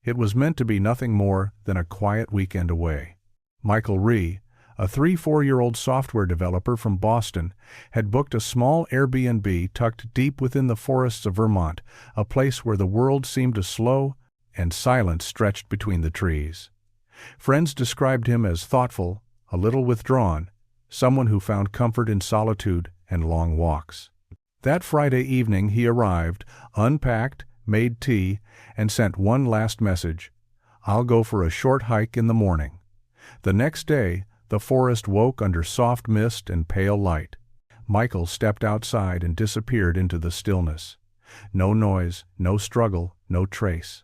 It was meant to be nothing more than a quiet weekend away. Michael Rhee, a 3-4-year-old software developer from Boston, had booked a small Airbnb tucked deep within the forests of Vermont, a place where the world seemed to slow and silence stretched between the trees. Friends described him as thoughtful, a little withdrawn, someone who found comfort in solitude and long walks. That Friday evening he arrived, unpacked, made tea, and sent one last message: "I'll go for a short hike in the morning." The next day, the forest woke under soft mist and pale light. Michael stepped outside and disappeared into the stillness. No noise, no struggle, no trace.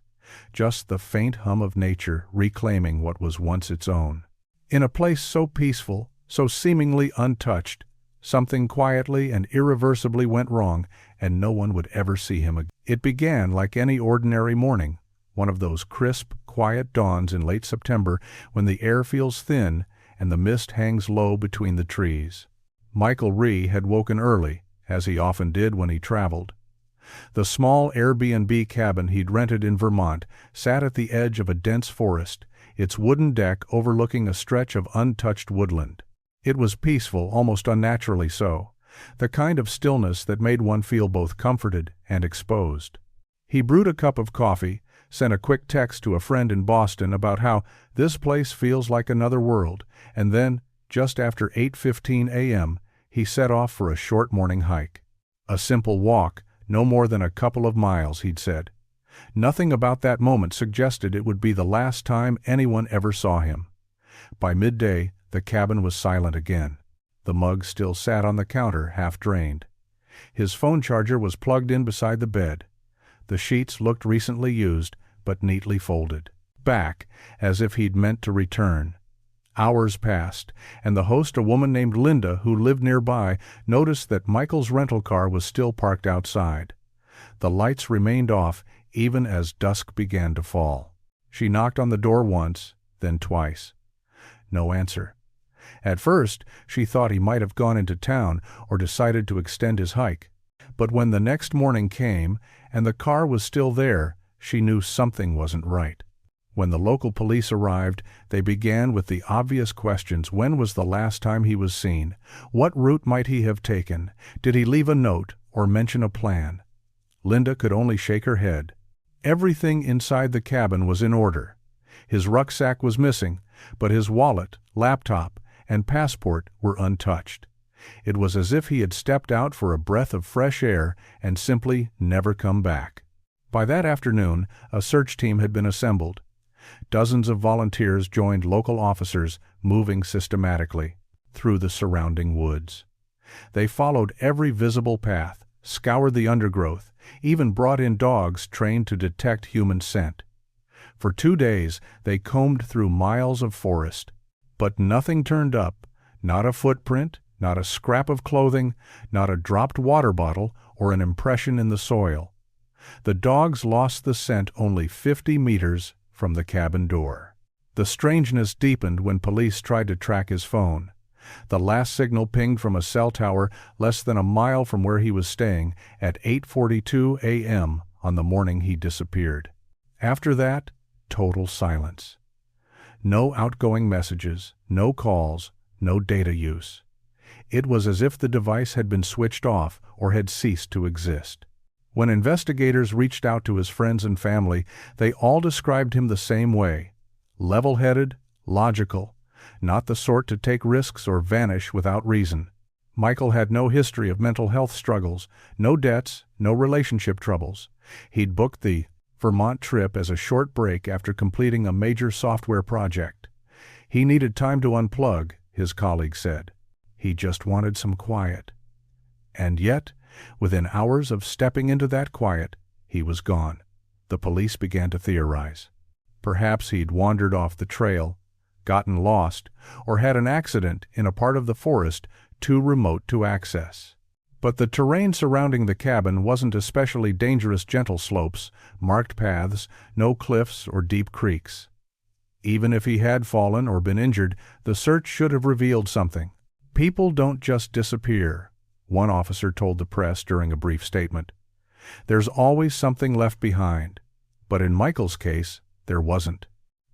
Just the faint hum of nature reclaiming what was once its own. In a place so peaceful, so seemingly untouched, something quietly and irreversibly went wrong, and no one would ever see him again. It began like any ordinary morning, one of those crisp, quiet dawns in late September when the air feels thin and the mist hangs low between the trees. Michael Rhee had woken early, as he often did when he traveled. The small Airbnb cabin he'd rented in Vermont sat at the edge of a dense forest, its wooden deck overlooking a stretch of untouched woodland. It was peaceful, almost unnaturally so, the kind of stillness that made one feel both comforted and exposed. He brewed a cup of coffee, sent a quick text to a friend in Boston about how this place feels like another world, and then, just after 8:15 a.m., he set off for a short morning hike. A simple walk, no more than a couple of miles, he'd said. Nothing about that moment suggested it would be the last time anyone ever saw him. By midday, the cabin was silent again. The mug still sat on the counter, half drained. His phone charger was plugged in beside the bed. The sheets looked recently used, but neatly folded. Back, as if he'd meant to return. Hours passed, and the host, a woman named Linda who lived nearby, noticed that Michael's rental car was still parked outside. The lights remained off even as dusk began to fall. She knocked on the door once, then twice. No answer. At first, she thought he might have gone into town or decided to extend his hike. But when the next morning came and the car was still there, she knew something wasn't right. When the local police arrived, they began with the obvious questions. When was the last time he was seen? What route might he have taken? Did he leave a note or mention a plan? Linda could only shake her head. Everything inside the cabin was in order. His rucksack was missing, but his wallet, laptop, and passport were untouched. It was as if he had stepped out for a breath of fresh air and simply never come back. By that afternoon, a search team had been assembled. Dozens of volunteers joined local officers, moving systematically through the surrounding woods. They followed every visible path, scoured the undergrowth, even brought in dogs trained to detect human scent. For 2 days, they combed through miles of forest. But nothing turned up, not a footprint, not a scrap of clothing, not a dropped water bottle or an impression in the soil. The dogs lost the scent only 50 meters from the cabin door. The strangeness deepened when police tried to track his phone. The last signal pinged from a cell tower less than a mile from where he was staying at 8:42 a.m. on the morning he disappeared. After that, total silence. No outgoing messages, no calls, no data use. It was as if the device had been switched off or had ceased to exist. When investigators reached out to his friends and family, they all described him the same way: level-headed, logical, not the sort to take risks or vanish without reason. Michael had no history of mental health struggles, no debts, no relationship troubles. He'd booked the Vermont trip as a short break after completing a major software project. He needed time to unplug, his colleague said. He just wanted some quiet. And yet, within hours of stepping into that quiet, he was gone. The police began to theorize. Perhaps he'd wandered off the trail, gotten lost, or had an accident in a part of the forest too remote to access. But the terrain surrounding the cabin wasn't especially dangerous: gentle slopes, marked paths, no cliffs or deep creeks. Even if he had fallen or been injured, the search should have revealed something. People don't just disappear, one officer told the press during a brief statement. There's always something left behind. But in Michael's case, There wasn't.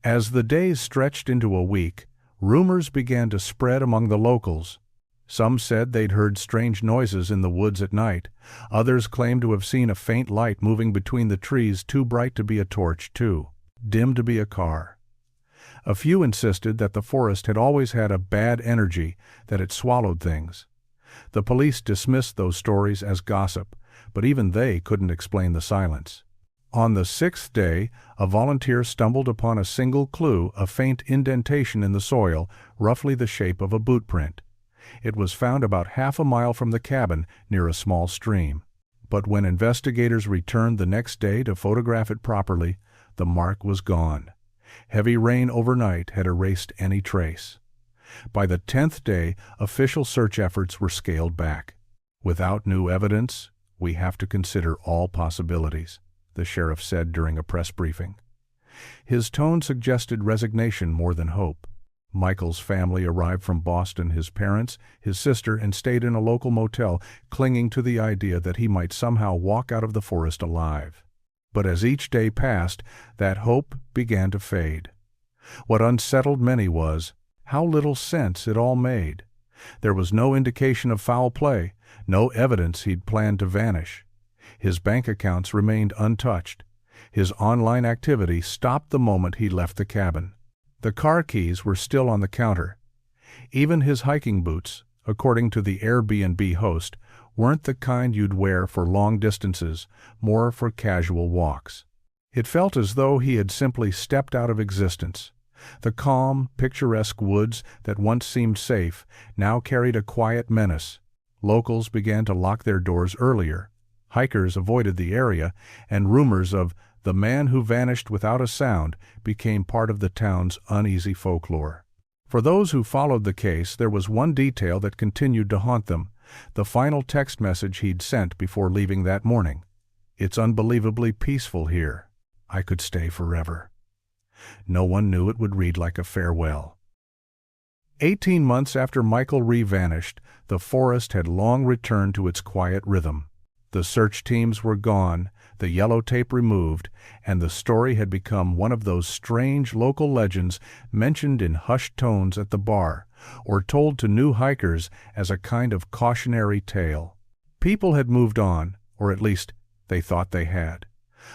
As the days stretched into a week, rumors began to spread among the locals. Some said they'd heard strange noises in the woods at night. Others claimed to have seen a faint light moving between the trees, too bright to be a torch, too dim to be a car. A few insisted that the forest had always had a bad energy, that it swallowed things. The police dismissed those stories as gossip, but even they couldn't explain the silence. On the 6th day, a volunteer stumbled upon a single clue, a faint indentation in the soil, roughly the shape of a boot print. It was found about half a mile from the cabin, near a small stream. But when investigators returned the next day to photograph it properly, the mark was gone. Heavy rain overnight had erased any trace. By the 10th day, official search efforts were scaled back. "Without new evidence, we have to consider all possibilities," the sheriff said during a press briefing. His tone suggested resignation more than hope. Michael's family arrived from Boston, his parents, his sister, and stayed in a local motel, clinging to the idea that he might somehow walk out of the forest alive. But as each day passed, that hope began to fade. What unsettled many was how little sense it all made. There was no indication of foul play, no evidence he'd planned to vanish. His bank accounts remained untouched. His online activity stopped the moment he left the cabin. The car keys were still on the counter. Even his hiking boots, according to the Airbnb host, weren't the kind you'd wear for long distances, more for casual walks. It felt as though he had simply stepped out of existence. The calm, picturesque woods that once seemed safe now carried a quiet menace. Locals began to lock their doors earlier. Hikers avoided the area, and rumors of the man who vanished without a sound became part of the town's uneasy folklore. For those who followed the case, there was one detail that continued to haunt them: the final text message he'd sent before leaving that morning. "It's unbelievably peaceful here. I could stay forever." No one knew it would read like a farewell. 18 months after Michael Rhee vanished, the forest had long returned to its quiet rhythm. The search teams were gone, the yellow tape removed, and the story had become one of those strange local legends mentioned in hushed tones at the bar, or told to new hikers as a kind of cautionary tale. People had moved on, or at least they thought they had,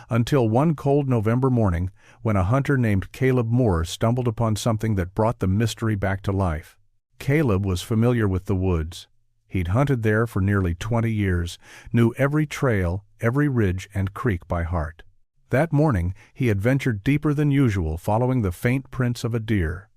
until one cold November morning when a hunter named Caleb Moore stumbled upon something that brought the mystery back to life. Caleb was familiar with the woods. He'd hunted there for nearly 20 years, knew every trail, every ridge and creek by heart. That morning he had ventured deeper than usual, following the faint prints of a deer.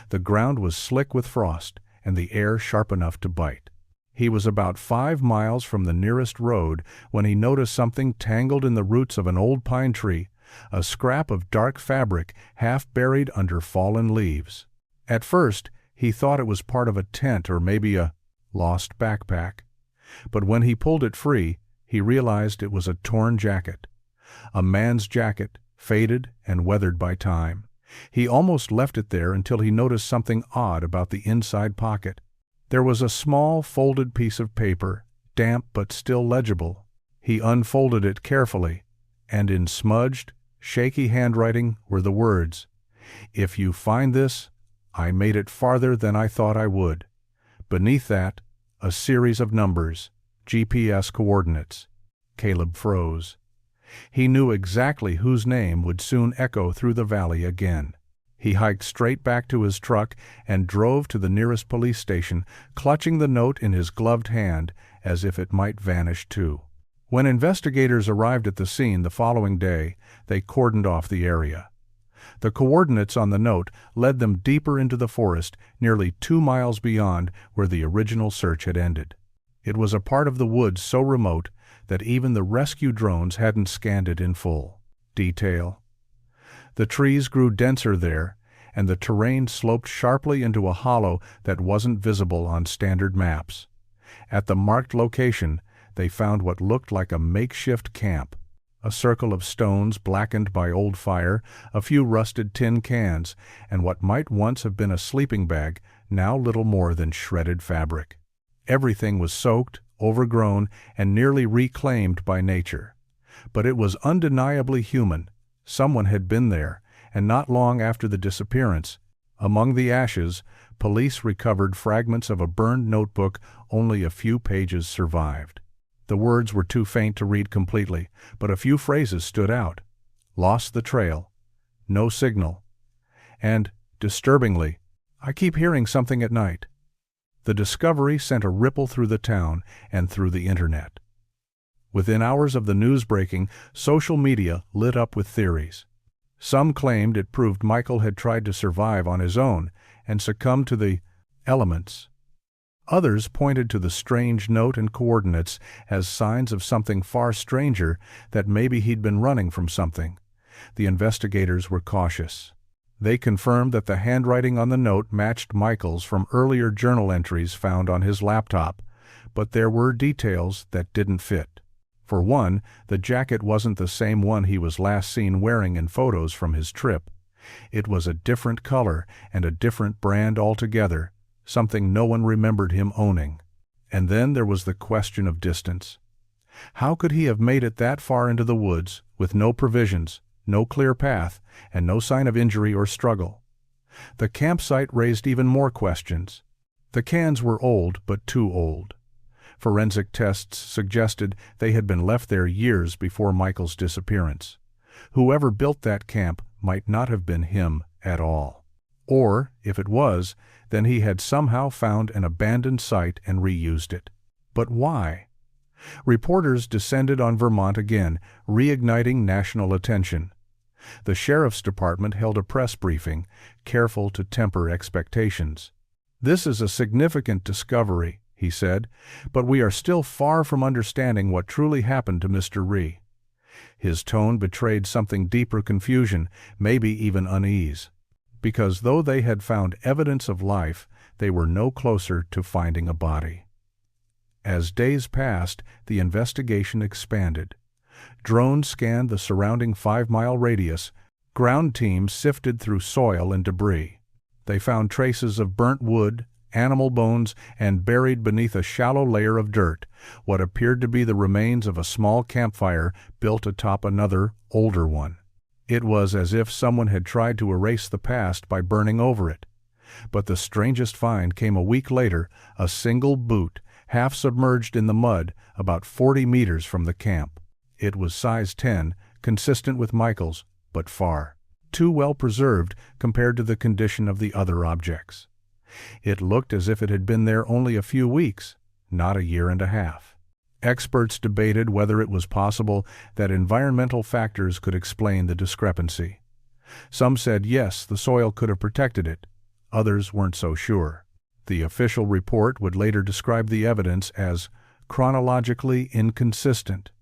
The ground was slick with frost, and the air sharp enough to bite. He was about 5 miles from the nearest road when he noticed something tangled in the roots of an old pine tree, a scrap of dark fabric half buried under fallen leaves. At first he thought it was part of a tent or maybe a lost backpack. But when he pulled it free, he realized it was a torn jacket. A man's jacket, faded and weathered by time. He almost left it there until he noticed something odd about the inside pocket. There was a small folded piece of paper, damp but still legible. He unfolded it carefully, and in smudged, shaky handwriting were the words, "If you find this, I made it farther than I thought I would." Beneath that, a series of numbers, GPS coordinates. Caleb froze. He knew exactly whose name would soon echo through the valley again. He hiked straight back to his truck and drove to the nearest police station, clutching the note in his gloved hand as if it might vanish too. When investigators arrived at the scene the following day, they cordoned off the area. The coordinates on the note led them deeper into the forest, nearly 2 miles beyond where the original search had ended. It was a part of the woods so remote that even the rescue drones hadn't scanned it in full detail. The trees grew denser there, and the terrain sloped sharply into a hollow that wasn't visible on standard maps. At the marked location, they found what looked like a makeshift camp. A circle of stones blackened by old fire, a few rusted tin cans, and what might once have been a sleeping bag, now little more than shredded fabric. Everything was soaked, overgrown, and nearly reclaimed by nature. But it was undeniably human. Someone had been there, and not long after the disappearance, among the ashes, police recovered fragments of a burned notebook. Only a few pages survived. The words were too faint to read completely, but a few phrases stood out. "Lost the trail," "no signal," and, disturbingly, "I keep hearing something at night." The discovery sent a ripple through the town and through the internet. Within hours of the news breaking, social media lit up with theories. Some claimed it proved Michael had tried to survive on his own and succumbed to the elements. Others pointed to the strange note and coordinates as signs of something far stranger, that maybe he'd been running from something. The investigators were cautious. They confirmed that the handwriting on the note matched Michael's from earlier journal entries found on his laptop, but there were details that didn't fit. For one, the jacket wasn't the same one he was last seen wearing in photos from his trip. It was a different color and a different brand altogether, something no one remembered him owning. And then there was the question of distance. How could he have made it that far into the woods, with no provisions, no clear path, and no sign of injury or struggle? The campsite raised even more questions. The cans were old, but too old. Forensic tests suggested they had been left there years before Michael's disappearance. Whoever built that camp might not have been him at all. Or, if it was, then he had somehow found an abandoned site and reused it. But why? Reporters descended on Vermont again, reigniting national attention. The sheriff's department held a press briefing, careful to temper expectations. "This is a significant discovery," he said, "but we are still far from understanding what truly happened to Mr. Rhee." His tone betrayed something deeper: confusion, maybe even unease. Because though they had found evidence of life, they were no closer to finding a body. As days passed, the investigation expanded. Drones scanned the surrounding 5-mile radius. Ground teams sifted through soil and debris. They found traces of burnt wood, animal bones, and buried beneath a shallow layer of dirt, what appeared to be the remains of a small campfire built atop another, older one. It was as if someone had tried to erase the past by burning over it. But the strangest find came a week later: a single boot, half submerged in the mud, about 40 meters from the camp. It was size 10, consistent with Michael's, but far too well preserved compared to the condition of the other objects. It looked as if it had been there only a few weeks, not a year and a half. Experts debated whether it was possible that environmental factors could explain the discrepancy. Some said yes, the soil could have protected it. Others weren't so sure. The official report would later describe the evidence as chronologically inconsistent,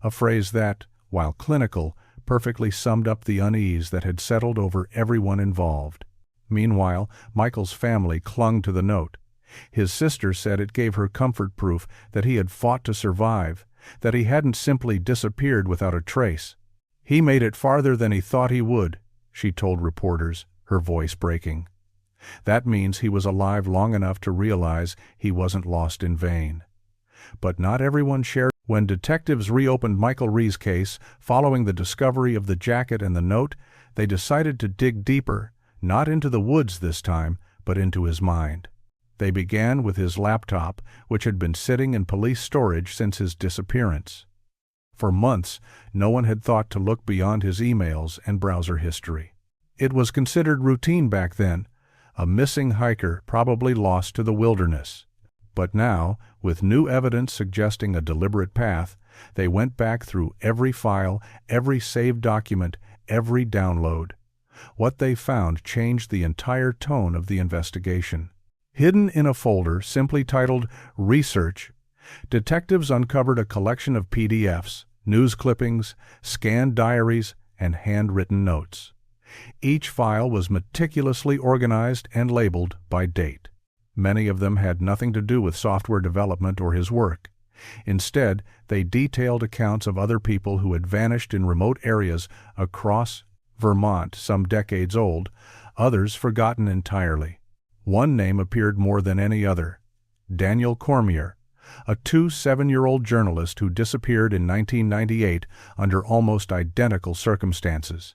a phrase that, while clinical, perfectly summed up the unease that had settled over everyone involved. Meanwhile, Michael's family clung to the note. His sister said it gave her comfort, proof that he had fought to survive, that he hadn't simply disappeared without a trace. "He made it farther than he thought he would," she told reporters, her voice breaking. That means he was alive long enough to realize he wasn't lost in vain. But not everyone shared. When detectives reopened Michael Rhee's case following the discovery of the jacket and the note, they decided to dig deeper, not into the woods this time, but into his mind. They began with his laptop, which had been sitting in police storage since his disappearance. For months, no one had thought to look beyond his emails and browser history. It was considered routine back then, a missing hiker probably lost to the wilderness. But now, with new evidence suggesting a deliberate path, they went back through every file, every saved document, every download. What they found changed the entire tone of the investigation. Hidden in a folder simply titled Research, detectives uncovered a collection of PDFs, news clippings, scanned diaries, and handwritten notes. Each file was meticulously organized and labeled by date. Many of them had nothing to do with software development or his work. Instead, they detailed accounts of other people who had vanished in remote areas across Vermont, some decades old, others forgotten entirely. One name appeared more than any other: Daniel Cormier, a 7-year-old journalist who disappeared in 1998 under almost identical circumstances.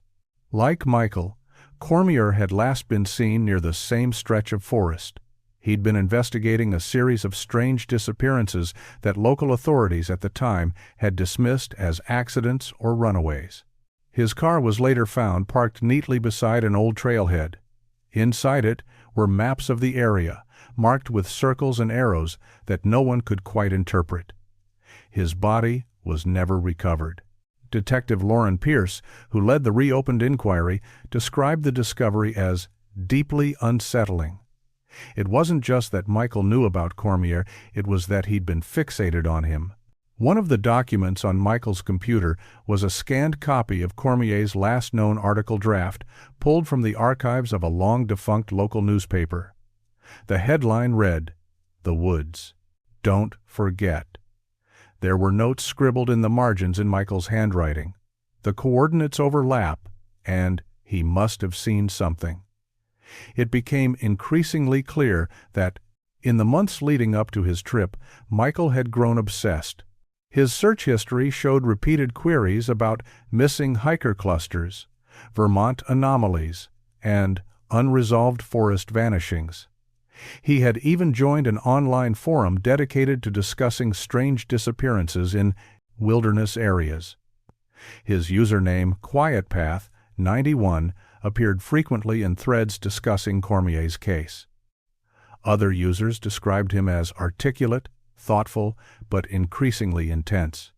Like Michael, Cormier had last been seen near the same stretch of forest. He'd been investigating a series of strange disappearances that local authorities at the time had dismissed as accidents or runaways. His car was later found parked neatly beside an old trailhead. Inside it were maps of the area, marked with circles and arrows that no one could quite interpret. His body was never recovered. Detective Lauren Pierce, who led the reopened inquiry, described the discovery as deeply unsettling. It wasn't just that Michael knew about Cormier, it was that he'd been fixated on him. One of the documents on Michael's computer was a scanned copy of Cormier's last known article draft, pulled from the archives of a long-defunct local newspaper. The headline read, "The Woods. Don't Forget." There were notes scribbled in the margins in Michael's handwriting. The coordinates overlap, and he must have seen something. It became increasingly clear that, in the months leading up to his trip, Michael had grown obsessed. His search history showed repeated queries about missing hiker clusters, Vermont anomalies, and unresolved forest vanishings. He had even joined an online forum dedicated to discussing strange disappearances in wilderness areas. His username, QuietPath91, appeared frequently in threads discussing Cormier's case. Other users described him as articulate, thoughtful, but increasingly intense.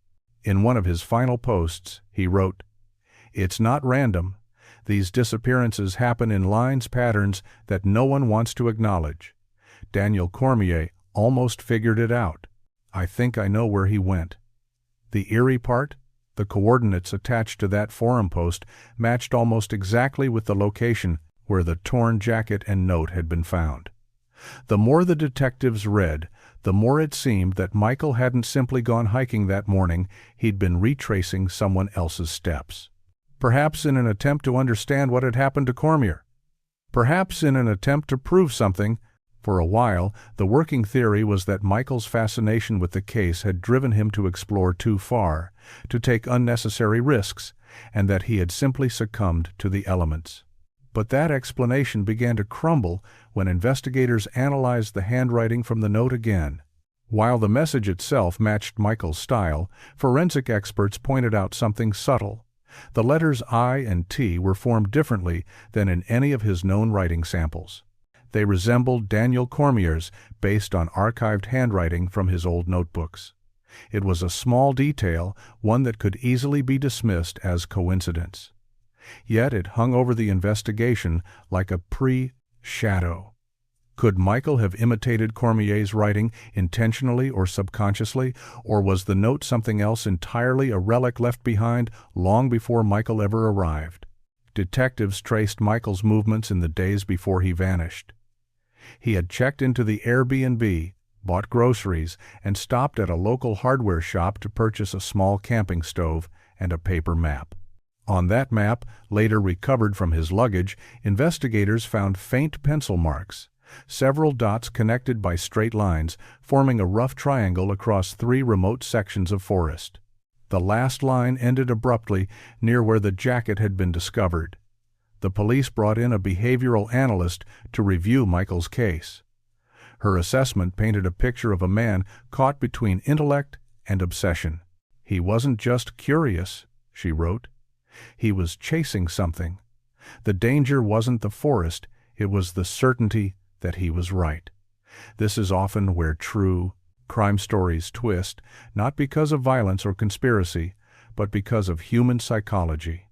In one of his final posts, he wrote, "It's not random. These disappearances happen in patterns that no one wants to acknowledge. Daniel Cormier almost figured it out. I think I know where he went." The eerie part? The coordinates attached to that forum post matched almost exactly with the location where the torn jacket and note had been found. The more the detectives read, the more it seemed that Michael hadn't simply gone hiking that morning, he'd been retracing someone else's steps. Perhaps in an attempt to understand what had happened to Cormier. Perhaps in an attempt to prove something. For a while, the working theory was that Michael's fascination with the case had driven him to explore too far, to take unnecessary risks, and that he had simply succumbed to the elements. But that explanation began to crumble when investigators analyzed the handwriting from the note again. While the message itself matched Michael's style, forensic experts pointed out something subtle. The letters I and T were formed differently than in any of his known writing samples. They resembled Daniel Cormier's based on archived handwriting from his old notebooks. It was a small detail, one that could easily be dismissed as coincidence. Yet it hung over the investigation like a shadow. Could Michael have imitated Cormier's writing intentionally or subconsciously, or was the note something else entirely, a relic left behind long before Michael ever arrived? Detectives traced Michael's movements in the days before he vanished. He had checked into the Airbnb, bought groceries, and stopped at a local hardware shop to purchase a small camping stove and a paper map. On that map, later recovered from his luggage, investigators found faint pencil marks, several dots connected by straight lines, forming a rough triangle across 3 remote sections of forest. The last line ended abruptly near where the jacket had been discovered. The police brought in a behavioral analyst to review Michael's case. Her assessment painted a picture of a man caught between intellect and obsession. He wasn't just curious, she wrote. He was chasing something. The danger wasn't the forest, it was the certainty that he was right. This is often where true crime stories twist, not because of violence or conspiracy, but because of human psychology.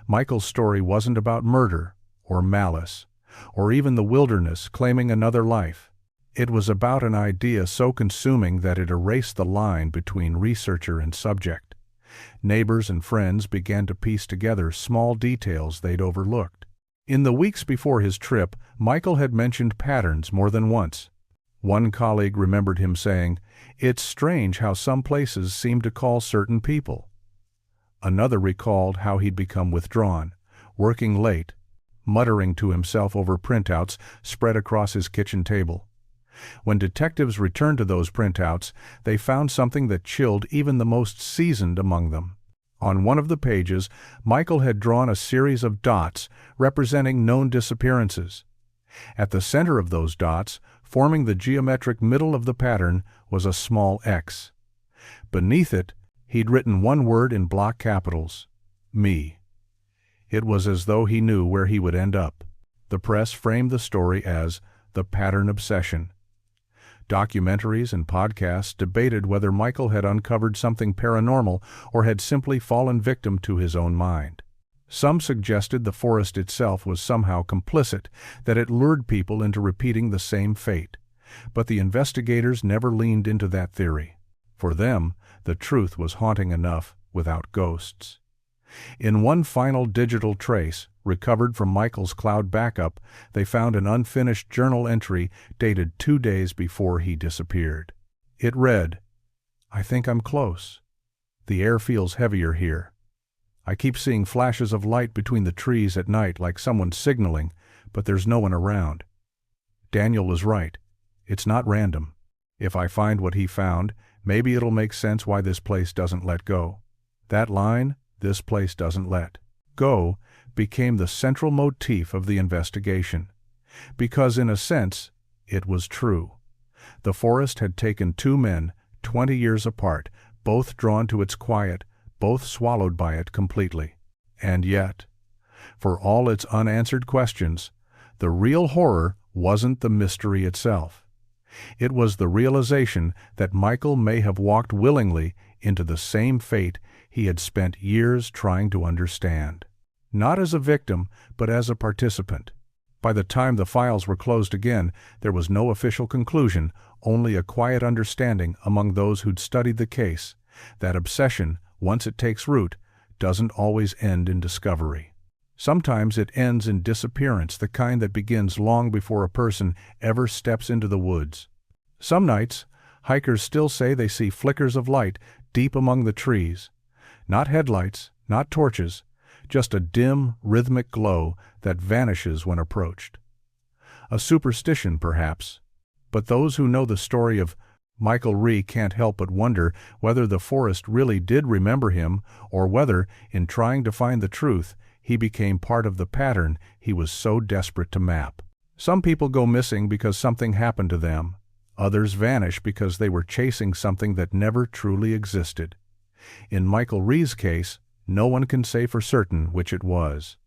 Michael's story wasn't about murder or malice, or even the wilderness claiming another life. It was about an idea so consuming that it erased the line between researcher and subject. Neighbors and friends began to piece together small details they'd overlooked. In the weeks before his trip, Michael had mentioned patterns more than once. One colleague remembered him saying, "It's strange how some places seem to call certain people." Another recalled how he'd become withdrawn, working late, muttering to himself over printouts spread across his kitchen table. When detectives returned to those printouts, they found something that chilled even the most seasoned among them. On one of the pages, Michael had drawn a series of dots representing known disappearances. At the center of those dots, forming the geometric middle of the pattern, was a small X. Beneath it, he'd written one word in block capitals: me. It was as though he knew where he would end up. The press framed the story as the pattern obsession. Documentaries and podcasts debated whether Michael had uncovered something paranormal or had simply fallen victim to his own mind. Some suggested the forest itself was somehow complicit, that it lured people into repeating the same fate. But the investigators never leaned into that theory. For them, the truth was haunting enough without ghosts. In one final digital trace, recovered from Michael's cloud backup, they found an unfinished journal entry dated 2 days before he disappeared. It read, "I think I'm close. The air feels heavier here. I keep seeing flashes of light between the trees at night like someone signaling, but there's no one around. Daniel was right. It's not random. If I find what he found, maybe it'll make sense why this place doesn't let go." That line, "this place doesn't let go," became the central motif of the investigation. Because in a sense, it was true. The forest had taken two men, 20 years apart, both drawn to its quiet, both swallowed by it completely. And yet, for all its unanswered questions, the real horror wasn't the mystery itself. It was the realization that Michael may have walked willingly into the same fate he had spent years trying to understand. Not as a victim, but as a participant. By the time the files were closed again, there was no official conclusion, only a quiet understanding among those who'd studied the case that obsession, once it takes root, doesn't always end in discovery. Sometimes it ends in disappearance, the kind that begins long before a person ever steps into the woods. Some nights, hikers still say they see flickers of light deep among the trees. Not headlights, not torches, just a dim, rhythmic glow that vanishes when approached. A superstition, perhaps, but those who know the story of Michael Rhee can't help but wonder whether the forest really did remember him, or whether, in trying to find the truth, he became part of the pattern he was so desperate to map. Some people go missing because something happened to them. Others vanish because they were chasing something that never truly existed. In Michael Rhee's case, no one can say for certain which it was.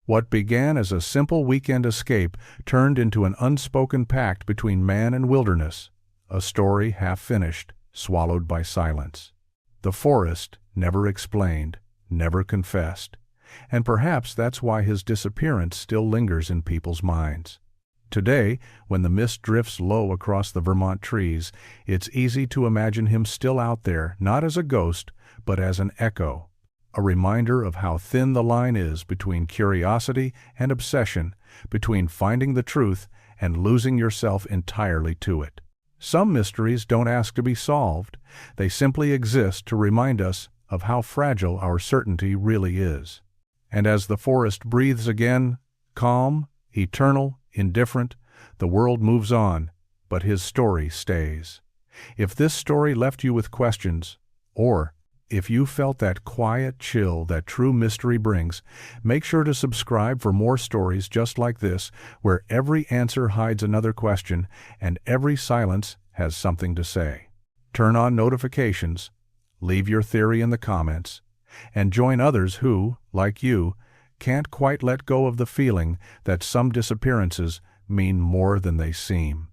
What began as a simple weekend escape turned into an unspoken pact between man and wilderness, a story half finished, swallowed by silence. The forest never explained, never confessed, and perhaps that's why his disappearance still lingers in people's minds. Today, when the mist drifts low across the Vermont trees, it's easy to imagine him still out there, not as a ghost, but as an echo, a reminder of how thin the line is between curiosity and obsession, between finding the truth and losing yourself entirely to it. Some mysteries don't ask to be solved. They simply exist to remind us of how fragile our certainty really is. And as the forest breathes again, calm, eternal, indifferent, the world moves on, but his story stays. If this story left you with questions, or if you felt that quiet chill that true mystery brings, make sure to subscribe for more stories just like this, where every answer hides another question and every silence has something to say. Turn on notifications, leave your theory in the comments, and join others who, like you, can't quite let go of the feeling that some disappearances mean more than they seem.